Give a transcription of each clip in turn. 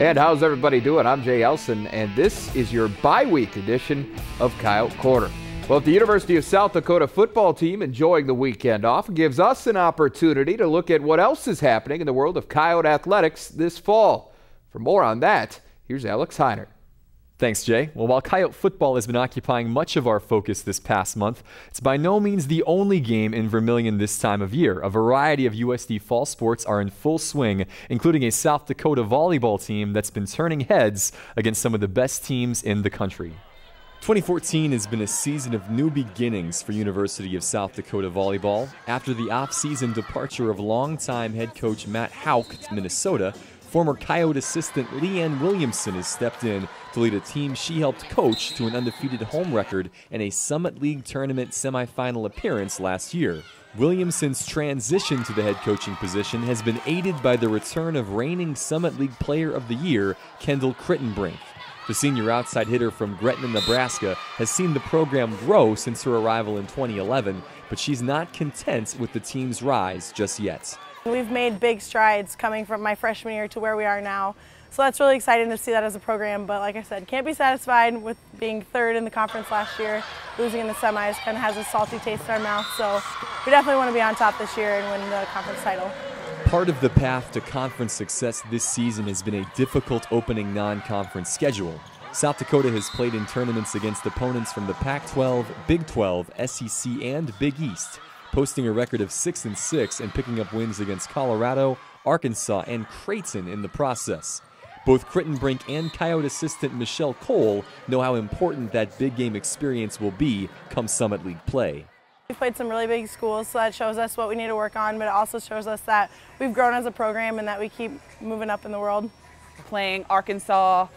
And how's everybody doing? I'm Jay Elsen, and this is your bye-week edition of Coyote Corner. Well, the University of South Dakota football team enjoying the weekend off gives us an opportunity to look at what else is happening in the world of Coyote athletics this fall. For more on that, here's Alex Heinert. Thanks, Jay. Well, while Coyote football has been occupying much of our focus this past month, it's by no means the only game in Vermilion this time of year. A variety of USD fall sports are in full swing, including a South Dakota volleyball team that's been turning heads against some of the best teams in the country. 2014 has been a season of new beginnings for University of South Dakota volleyball. After the off-season departure of longtime head coach Matt Houck to Minnesota, former Coyote assistant Leanne Williamson has stepped in to lead a team she helped coach to an undefeated home record and a Summit League tournament semifinal appearance last year. Williamson's transition to the head coaching position has been aided by the return of reigning Summit League Player of the Year, Kendall Crittenbrink. The senior outside hitter from Gretna, Nebraska, has seen the program grow since her arrival in 2011, but she's not content with the team's rise just yet. We've made big strides coming from my freshman year to where we are now. So that's really exciting to see that as a program, but like I said, can't be satisfied with being third in the conference last year. Losing in the semis kind of has a salty taste in our mouth, so we definitely want to be on top this year and win the conference title. Part of the path to conference success this season has been a difficult opening non-conference schedule. South Dakota has played in tournaments against opponents from the Pac-12, Big 12, SEC, and Big East, posting a record of 6-6 and picking up wins against Colorado, Arkansas, and Creighton in the process. Both Crittenbrink and Coyote assistant Michelle Cole know how important that big game experience will be come Summit League play. We've played some really big schools, so that shows us what we need to work on, but it also shows us that we've grown as a program and that we keep moving up in the world. Playing Arkansas,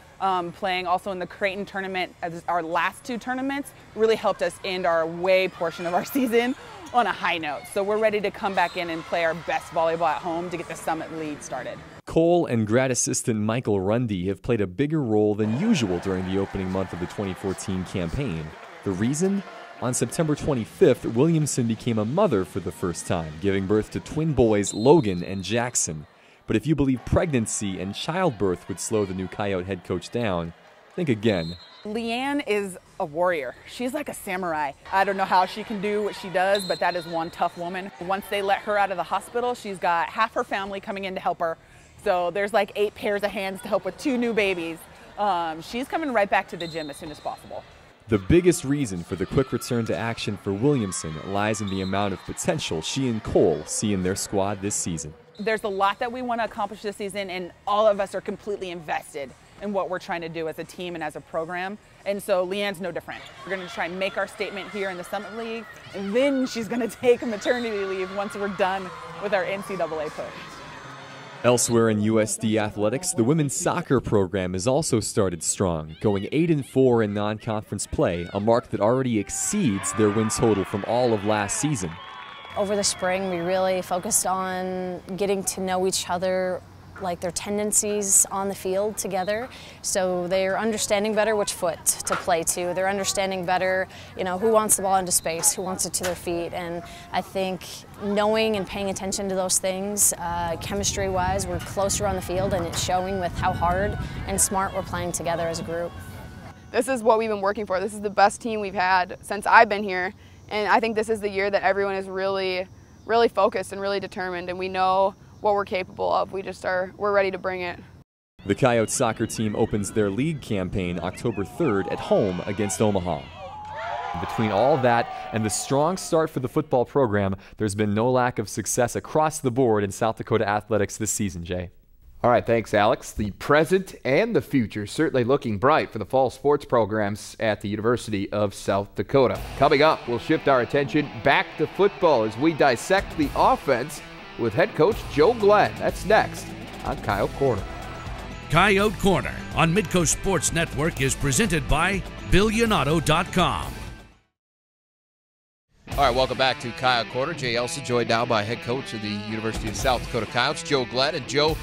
playing also in the Creighton tournament as our last two tournaments really helped us end our away portion of our season on a high note. So we're ready to come back in and play our best volleyball at home to get the Summit League started. Cole and grad assistant Michael Rundy have played a bigger role than usual during the opening month of the 2014 campaign. The reason? On September 25th, Williamson became a mother for the first time, giving birth to twin boys Logan and Jackson. But if you believe pregnancy and childbirth would slow the new Coyote head coach down, think again. Leanne is a warrior. She's like a samurai. I don't know how she can do what she does, but that is one tough woman. Once they let her out of the hospital, she's got half her family coming in to help her. So there's like 8 pairs of hands to help with 2 new babies. She's coming right back to the gym as soon as possible. The biggest reason for the quick return to action for Williamson lies in the amount of potential she and Cole see in their squad this season. There's a lot that we want to accomplish this season, and all of us are completely invested in what we're trying to do as a team and as a program. And so Leanne's no different. We're going to try and make our statement here in the Summit League, and then she's going to take a maternity leave once we're done with our NCAA push. Elsewhere in USD athletics, the women's soccer program has also started strong, going 8-4 in non-conference play, a mark that already exceeds their win total from all of last season. Over the spring, we really focused on getting to know each other, like their tendencies on the field together. So they're understanding better which foot to play to. They're understanding better, who wants the ball into space, who wants it to their feet. And I think knowing and paying attention to those things, chemistry-wise, we're closer on the field, and it's showing with how hard and smart we're playing together as a group. This is what we've been working for. This is the best team we've had since I've been here. And I think this is the year that everyone is really, really focused and really determined, and we know what we're capable of. We're ready to bring it. The Coyote soccer team opens their league campaign October 3rd at home against Omaha. Between all that and the strong start for the football program, there's been no lack of success across the board in South Dakota athletics this season, Jay. All right, thanks, Alex. The present and the future certainly looking bright for the fall sports programs at the University of South Dakota. Coming up, we'll shift our attention back to football as we dissect the offense with head coach Joe Glenn. That's next on Coyote Corner. Coyote Corner on Midco Sports Network is presented by Billionauto.com. All right, welcome back to Coyote Corner. Jay Elsen joined now by head coach of the University of South Dakota Coyotes, Joe Glenn. And Joe,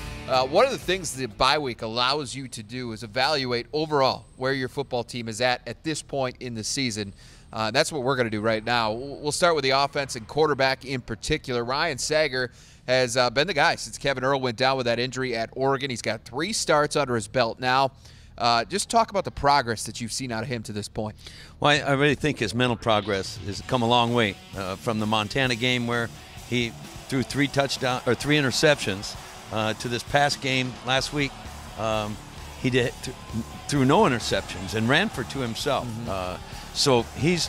one of the things the bye week allows you to do is evaluate overall where your football team is at this point in the season. That's what we're going to do right now. We'll start with the offense and quarterback in particular. Ryan Sager has been the guy since Kevin Earl went down with that injury at Oregon. He's got 3 starts under his belt now. Just talk about the progress that you've seen out of him to this point. Well, I really think his mental progress has come a long way from the Montana game where he threw 3 interceptions to this past game last week. He threw no interceptions and ran for 2 himself. So he's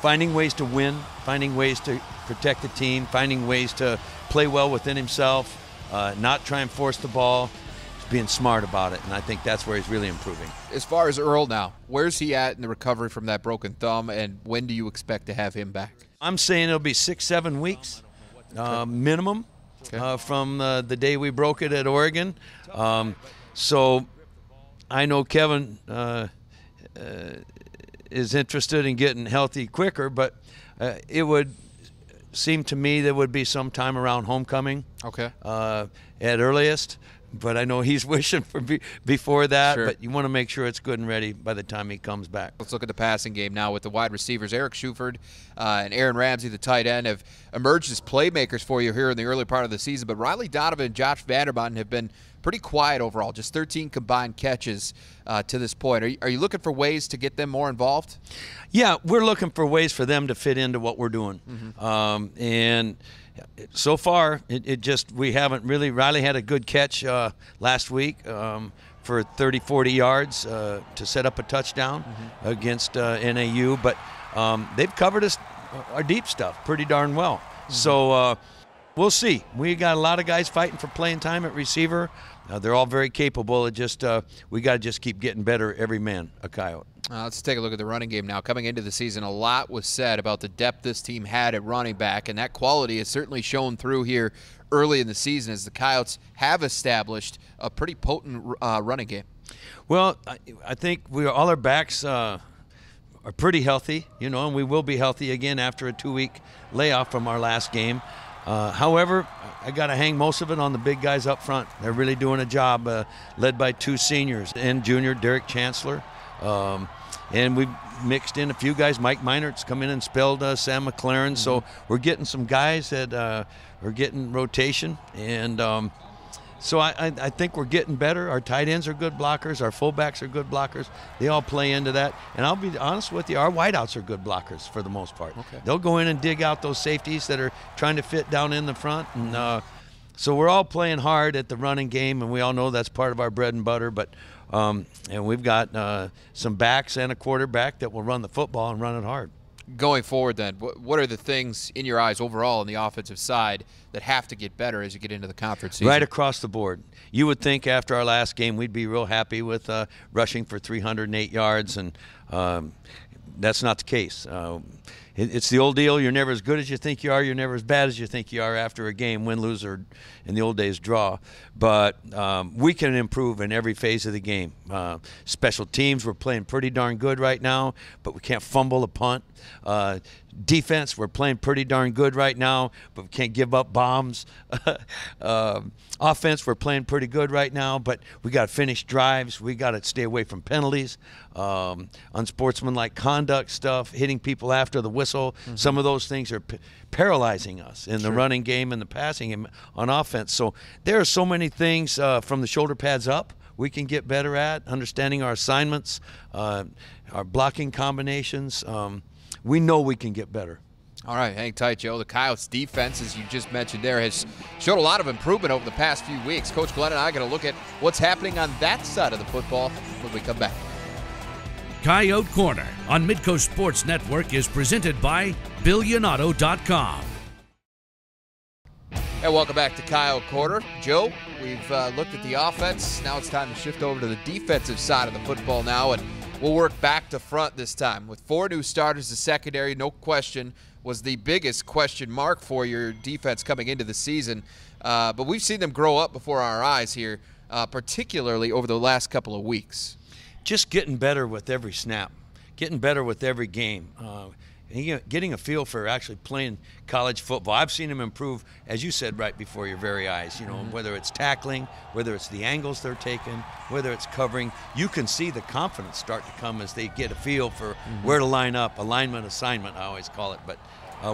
finding ways to win, finding ways to protect the team, finding ways to play well within himself, not try and force the ball, being smart about it, and I think that's where he's really improving. As far as Earl now, where's he at in the recovery from that broken thumb, and when do you expect to have him back? I'm saying it'll be 6-7 weeks minimum from the day we broke it at Oregon. So I know Kevin is interested in getting healthy quicker, but it would seem to me there would be some time around homecoming at earliest. But I know he's wishing for before that. Sure. But you want to make sure it's good and ready by the time he comes back. Let's look at the passing game now with the wide receivers. Eric Shuford and Aaron Ramsey, the tight end, have emerged as playmakers for you here in the early part of the season. But Riley Donovan and Josh Vandermonden have been pretty quiet overall, just 13 combined catches to this point. Are you looking for ways to get them more involved? Yeah, we're looking for ways for them to fit into what we're doing. And so far, we haven't really. Riley had a good catch last week for 30-40 yards to set up a touchdown against NAU. But they've covered our deep stuff pretty darn well. So we'll see. We got a lot of guys fighting for playing time at receiver. They're all very capable. It just we got to just keep getting better, every man a Coyote. Let's take a look at the running game now. Coming into the season, a lot was said about the depth this team had at running back, and that quality has certainly shown through here early in the season as the Coyotes have established a pretty potent running game. Well, I think all our backs are pretty healthy, and we will be healthy again after a 2-week layoff from our last game. However, I got to hang most of it on the big guys up front. They're really doing a job, led by 2 seniors and junior Derek Chancellor. And we've mixed in a few guys. Mike Heinert's come in and spelled Sam McLaren. So we're getting some guys that are getting rotation. And so I think we're getting better. Our tight ends are good blockers. Our fullbacks are good blockers. They all play into that. And I'll be honest with you, our wideouts are good blockers for the most part. They'll go in and dig out those safeties that are trying to fit down in the front. And so we're all playing hard at the running game, and we all know that's part of our bread and butter. But and we've got some backs and a quarterback that will run the football and run it hard. Going forward then, what are the things in your eyes overall on the offensive side that have to get better as you get into the conference season? Right across the board. You would think after our last game we'd be real happy with rushing for 308 yards, and that's not the case. It's the old deal. You're never as good as you think you are. You're never as bad as you think you are after a game, win, lose, or in the old days, draw. But we can improve in every phase of the game. Special teams, we're playing pretty darn good right now, but we can't fumble a punt. Defense, we're playing pretty darn good right now, but we can't give up bombs. Offense, we're playing pretty good right now, but we got to finish drives. We got to stay away from penalties, unsportsmanlike conduct stuff, hitting people after the whistle. Some of those things are paralyzing us in the running game and the passing game on offense. So there are so many things from the shoulder pads up we can get better at, understanding our assignments, our blocking combinations. We know we can get better. All right, hang tight, Joe. The Coyotes' defense, as you just mentioned there, has showed a lot of improvement over the past few weeks. Coach Glenn and I are going to look at what's happening on that side of the football when we come back. Coyote Corner on Midco Sports Network is presented by BillionAuto.com. And welcome back to Coyote Corner. Joe, we've looked at the offense. Now it's time to shift over to the defensive side of the football now, and we'll work back to front this time. With 4 new starters, the secondary, no question, was the biggest question mark for your defense coming into the season. But we've seen them grow up before our eyes here, particularly over the last couple of weeks. Just getting better with every snap, getting better with every game. getting a feel for actually playing college football. I've seen him improve, as you said, right before your very eyes. You know, whether it's tackling, whether it's the angles they're taking, whether it's covering, you can see the confidence start to come as they get a feel for where to line up, alignment, assignment, I always call it. But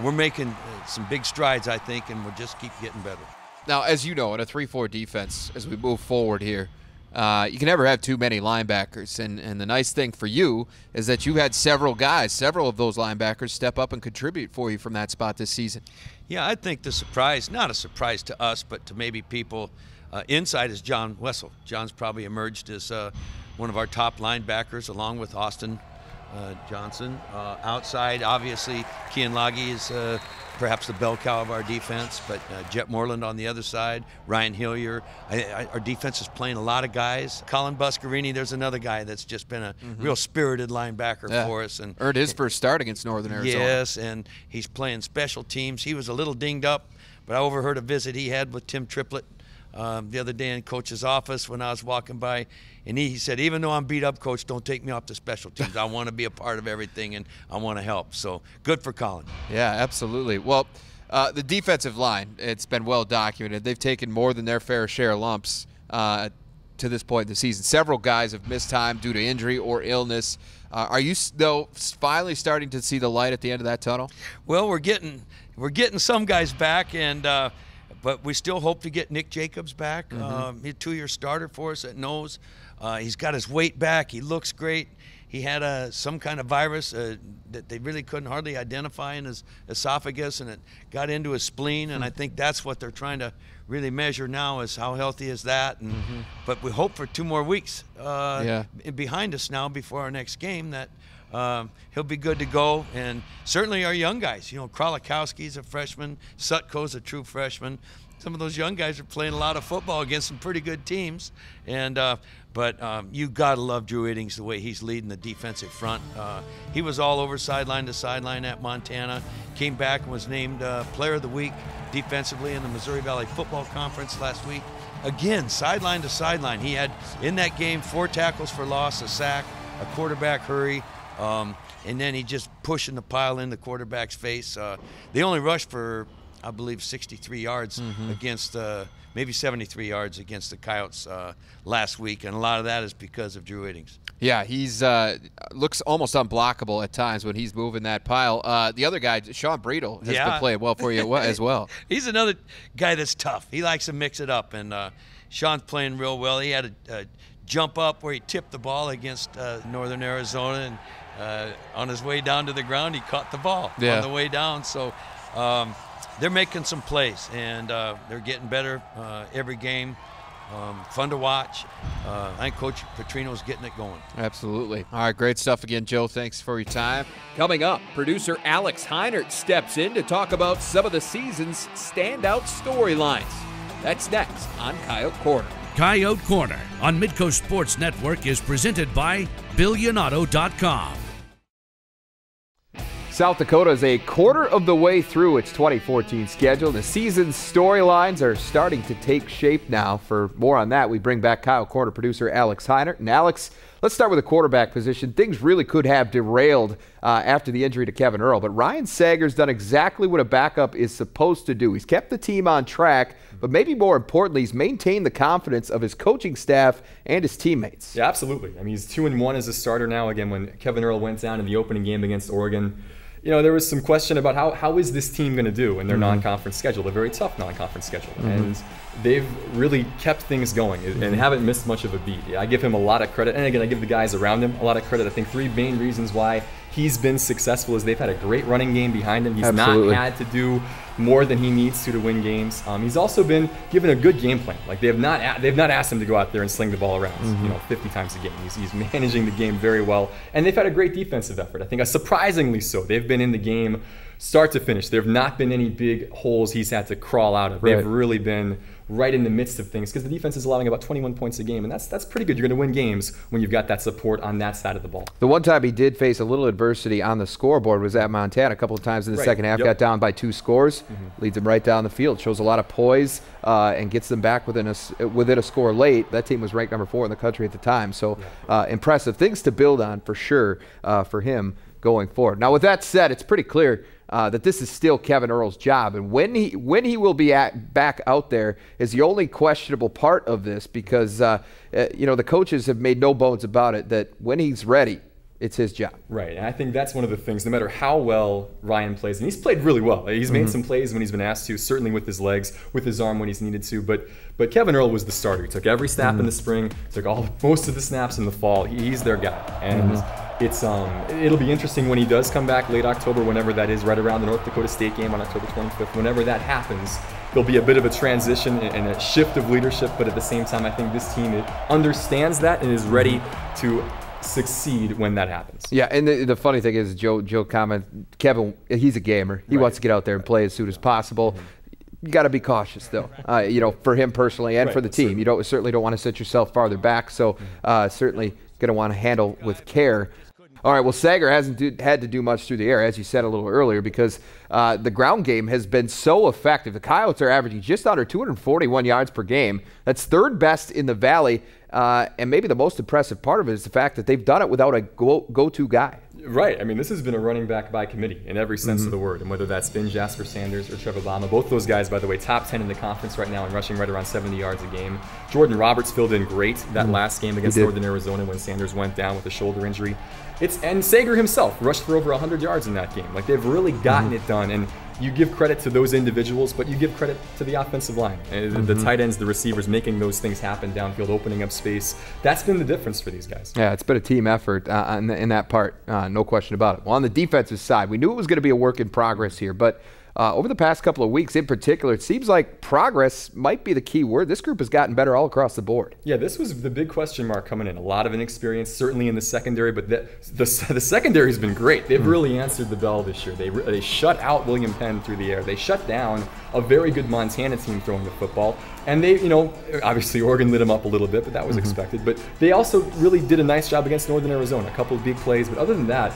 we're making some big strides, I think, and we'll just keep getting better. Now, as you know, in a 3-4 defense, as we move forward here, you can never have too many linebackers. And the nice thing for you is that you've had several of those linebackers step up and contribute for you from that spot this season. Yeah, I think the surprise, not a surprise to us, but to maybe people inside, is John Wessel. John's probably emerged as one of our top linebackers, along with Austin Johnson. Outside, obviously, Kian Lagi is perhaps the bell cow of our defense, but Jet Moreland on the other side, Ryan Hillier. Our defense is playing a lot of guys. Colin Buscarini, there's another guy that's just been a real spirited linebacker for us. And earned his first start against Northern Arizona. Yes, and he's playing special teams. He was a little dinged up, but I overheard a visit he had with Tim Triplett the other day in Coach's office when I was walking by, and he said, even though I'm beat up, Coach, don't take me off the special teams. I want to be a part of everything, and I want to help. So good for Colin. Yeah, absolutely. Well, the defensive line, it's been well documented. They've taken more than their fair share of lumps to this point in the season. Several guys have missed time due to injury or illness. Are you, though, finally starting to see the light at the end of that tunnel? Well, we're getting some guys back, and but we still hope to get Nick Jacobs back. He's a 2-year starter for us at nose. He's got his weight back. He looks great. He had some kind of virus that they really couldn't hardly identify in his esophagus, and it got into his spleen, and I think that's what they're trying to really measure now, is how healthy is that. And but we hope for 2 more weeks behind us now before our next game that he'll be good to go. And certainly our young guys, you know, Krolikowski's a freshman, Sutko's a true freshman. Some of those young guys are playing a lot of football against some pretty good teams. And but you gotta love Drew Iddings, the way he's leading the defensive front. He was all over sideline to sideline at Montana, came back and was named Player of the Week defensively in the Missouri Valley Football Conference last week. Again, sideline to sideline. He had in that game 4 tackles for loss, a sack, a quarterback hurry, and then he just pushing the pile in the quarterback's face. They only rushed for, I believe, 63 yards against, maybe 73 yards against the Coyotes last week, and a lot of that is because of Drew Iddings. Yeah, he's looks almost unblockable at times when he's moving that pile. The other guy, Sean Breedle, has been playing well for you as well. He's another guy that's tough. He likes to mix it up, and Sean's playing real well. He had a jump up where he tipped the ball against Northern Arizona, and on his way down to the ground, he caught the ball on the way down. So they're making some plays, and they're getting better every game. Fun to watch. I think Coach Petrino's getting it going. Absolutely. All right, great stuff again, Joe. Thanks for your time. Coming up, producer Alex Heinert steps in to talk about some of the season's standout storylines. That's next on Coyote Corner. Coyote Corner on Midco Sports Network is presented by BillionAuto.com. South Dakota is a quarter of the way through its 2014 schedule. The season's storylines are starting to take shape now. For more on that, we bring back Coyote Corner producer Alex Heinert. And Alex, let's start with the quarterback position. Things really could have derailed after the injury to Kevin Earl, but Ryan Sager's done exactly what a backup is supposed to do. He's kept the team on track, but maybe more importantly, he's maintained the confidence of his coaching staff and his teammates. Yeah, absolutely. I mean, he's 2-1 as a starter now. Again, when Kevin Earl went down in the opening game against Oregon, you know, there was some question about how is this team going to do in their non-conference schedule, a very tough non-conference schedule. And they've really kept things going and haven't missed much of a beat. I give him a lot of credit. And again, I give the guys around him a lot of credit. I think 3 main reasons why he's been successful is they've had a great running game behind him. He's not had to do more than he needs to win games. He's also been given a good game plan. Like they've not asked him to go out there and sling the ball around, you know, 50 times a game. He's managing the game very well, and they've had a great defensive effort. I think surprisingly so. They've been in the game start to finish. There have not been any big holes he's had to crawl out of. They've really been right in the midst of things because the defense is allowing about 21 points a game, and that's pretty good. You're going to win games when you've got that support on that side of the ball. The one time he did face a little adversity on the scoreboard was at Montana a couple of times in the second half. Got down by 2 scores, leads them right down the field, shows a lot of poise, and gets them back within a score late. That team was ranked number 4 in the country at the time, so impressive things to build on for sure for him. going forward. Now, with that said, it's pretty clear that this is still Kevin Earle's job, and when he will be back out there is the only questionable part of this, because the coaches have made no bones about it that when he's ready, it's his job. Right, and I think that's one of the things, no matter how well Ryan plays, and he's played really well. He's made some plays when he's been asked to, certainly with his legs, with his arm when he's needed to, but Kevin Earle was the starter. He took every snap in the spring, took most of the snaps in the fall. He's their guy, and it'll be interesting when he does come back late October, whenever that is, right around the North Dakota State game on October 25th. Whenever that happens, there'll be a bit of a transition and a shift of leadership, but at the same time, I think this team understands that and is ready to succeed when that happens. Yeah, and the funny thing is, Joe commented, Kevin, he's a gamer. He wants to get out there and play as soon as possible. You got to be cautious, though. For him personally and for the team. You certainly don't want to set yourself farther back. So certainly going to want to handle with care. All right, well, Sager hasn't had to do much through the air, as you said a little earlier, because the ground game has been so effective. The Coyotes are averaging just under 241 yards per game. That's third best in the Valley, and maybe the most impressive part of it is the fact that they've done it without a go-to guy. Right. I mean, this has been a running back by committee in every sense of the word, and whether that's been Jasper Sanders or Trevor Bama. Both those guys, by the way, top 10 in the conference right now and rushing right around 70 yards a game. Jordan Roberts filled in great that last game against Northern Arizona when Sanders went down with a shoulder injury. And Sager himself rushed for over 100 yards in that game. Like, they've really gotten it done, and you give credit to those individuals, but you give credit to the offensive line. The tight ends, the receivers, making those things happen downfield, opening up space. That's been the difference for these guys. Yeah, it's been a team effort in that part, no question about it. Well, on the defensive side, we knew it was going to be a work in progress here, but over the past couple of weeks in particular, it seems like progress might be the key word. This group has gotten better all across the board. Yeah, this was the big question mark coming in. A lot of inexperience, certainly in the secondary, but the secondary has been great. They've really answered the bell this year. They shut out William Penn through the air. They shut down a very good Montana team throwing the football. And they, obviously Oregon lit them up a little bit, but that was expected. But they also really did a nice job against Northern Arizona. A couple of big plays, but other than that,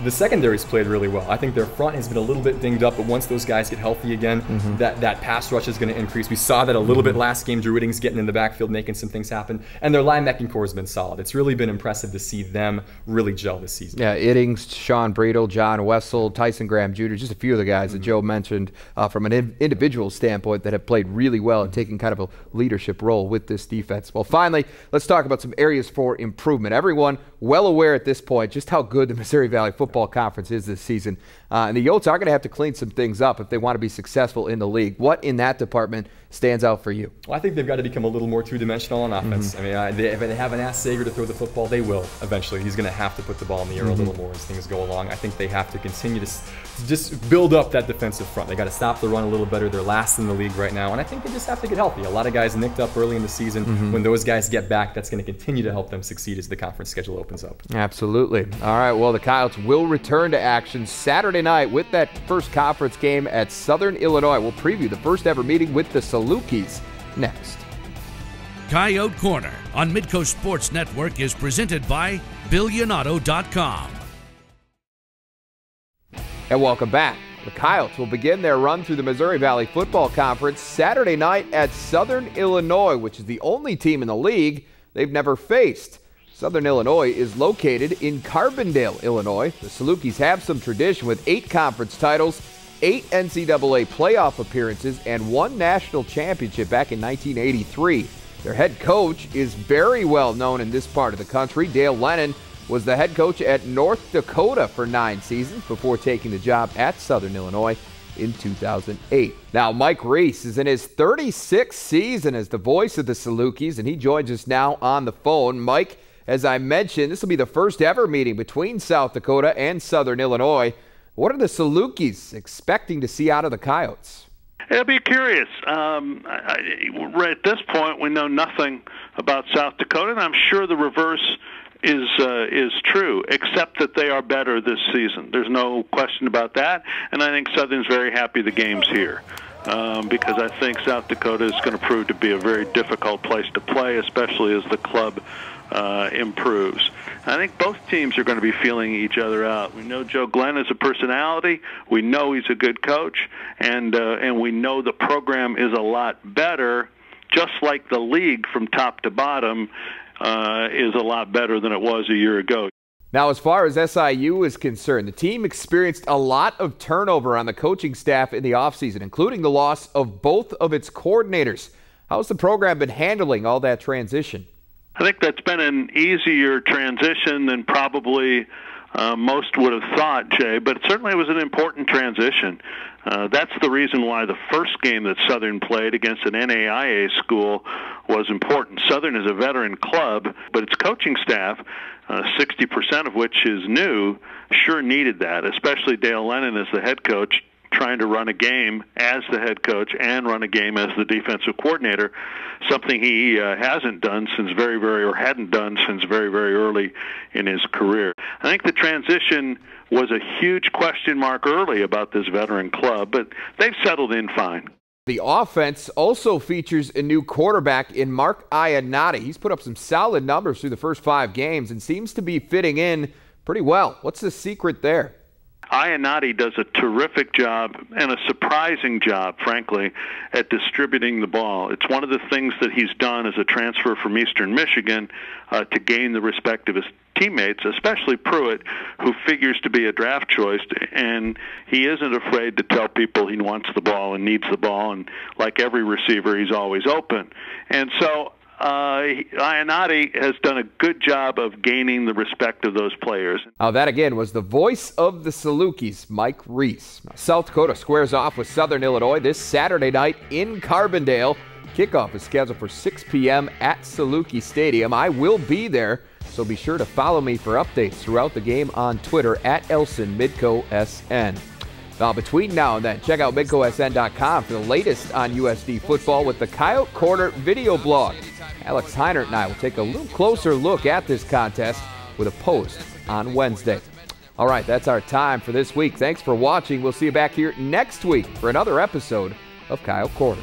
the secondary's played really well. I think their front has been a little bit dinged up, but once those guys get healthy again, that pass rush is going to increase. We saw that a little bit last game. Drew Iddings getting in the backfield, making some things happen, and their linebacking core has been solid. It's really been impressive to see them really gel this season. Yeah, Iddings, Sean Bradle, John Wessel, Tyson Graham Jr., just a few of the guys that Joe mentioned from an individual standpoint that have played really well and taken kind of a leadership role with this defense. Well, finally, let's talk about some areas for improvement. Everyone well aware at this point just how good the Missouri Valley Football Conference is this season. And the Yotes are going to have to clean some things up if they want to be successful in the league. What in that department stands out for you? Well, I think they've got to become a little more two-dimensional on offense. I mean, if they haven't asked Sager to throw the football, they will eventually. He's going to have to put the ball in the air a little more as things go along. I think they have to continue to just build up that defensive front. They got to stop the run a little better. They're last in the league right now, and I think they just have to get healthy. A lot of guys nicked up early in the season. When those guys get back, that's going to continue to help them succeed as the conference schedule opens up. Absolutely. All right, well, the Coyotes will return to action Saturday night with that first conference game at Southern Illinois. We'll preview the first ever meeting with the Salukis next. Coyote Corner on Midco Sports Network is presented by BillionAuto.com. And welcome back. The Coyotes will begin their run through the Missouri Valley Football Conference Saturday night at Southern Illinois, which is the only team in the league they've never faced. Southern Illinois is located in Carbondale, Illinois. The Salukis have some tradition with 8 conference titles, 8 NCAA playoff appearances, and 1 national championship back in 1983. Their head coach is very well known in this part of the country. Dale Lennon was the head coach at North Dakota for 9 seasons before taking the job at Southern Illinois in 2008. Now, Mike Reese is in his 36th season as the voice of the Salukis, and he joins us now on the phone. Mike, as I mentioned, this will be the first ever meeting between South Dakota and Southern Illinois. What are the Salukis expecting to see out of the Coyotes? It'll be curious. Right at this point, we know nothing about South Dakota, and I'm sure the reverse is true, except that they are better this season. There's no question about that, and I think Southern's very happy the game's here. Because I think South Dakota is going to prove to be a very difficult place to play, especially as the club improves. I think both teams are going to be feeling each other out. We know Joe Glenn is a personality. We know he's a good coach, and we know the program is a lot better, just like the league from top to bottom is a lot better than it was a year ago. Now, as far as SIU is concerned, the team experienced a lot of turnover on the coaching staff in the offseason, including the loss of both of its coordinators. How's the program been handling all that transition? I think that's been an easier transition than probably most would have thought, Jay, but certainly it was an important transition. That's the reason why the first game that Southern played against an NAIA school was important. Southern is a veteran club, but its coaching staff, 60% of which is new, sure needed that, especially Dale Lennon as the head coach, trying to run a game as the head coach and run a game as the defensive coordinator, something he hadn't done since very early in his career. I think the transition was a huge question mark early about this veteran club, but they've settled in fine. The offense also features a new quarterback in Mark Iannotti. He's put up some solid numbers through the first 5 games and seems to be fitting in pretty well. What's the secret there? Iannotti does a terrific job and a surprising job, frankly, at distributing the ball. It's one of the things that he's done as a transfer from Eastern Michigan to gain the respect of his teammates, especially Pruitt, who figures to be a draft choice, and he isn't afraid to tell people he wants the ball and needs the ball, and like every receiver, he's always open. And so Iannotti has done a good job of gaining the respect of those players. Now that again was the voice of the Salukis, Mike Reese. Now, South Dakota squares off with Southern Illinois this Saturday night in Carbondale. Kickoff is scheduled for 6 p.m. at Saluki Stadium. I will be there, so be sure to follow me for updates throughout the game on Twitter at Elsen MidcoSN. Now, between now and then, check out MidcoSN.com for the latest on USD football with the Coyote Corner video blog. Alex Heinert and I will take a little closer look at this contest with a post on Wednesday. All right, that's our time for this week. Thanks for watching. We'll see you back here next week for another episode of Coyote Corner.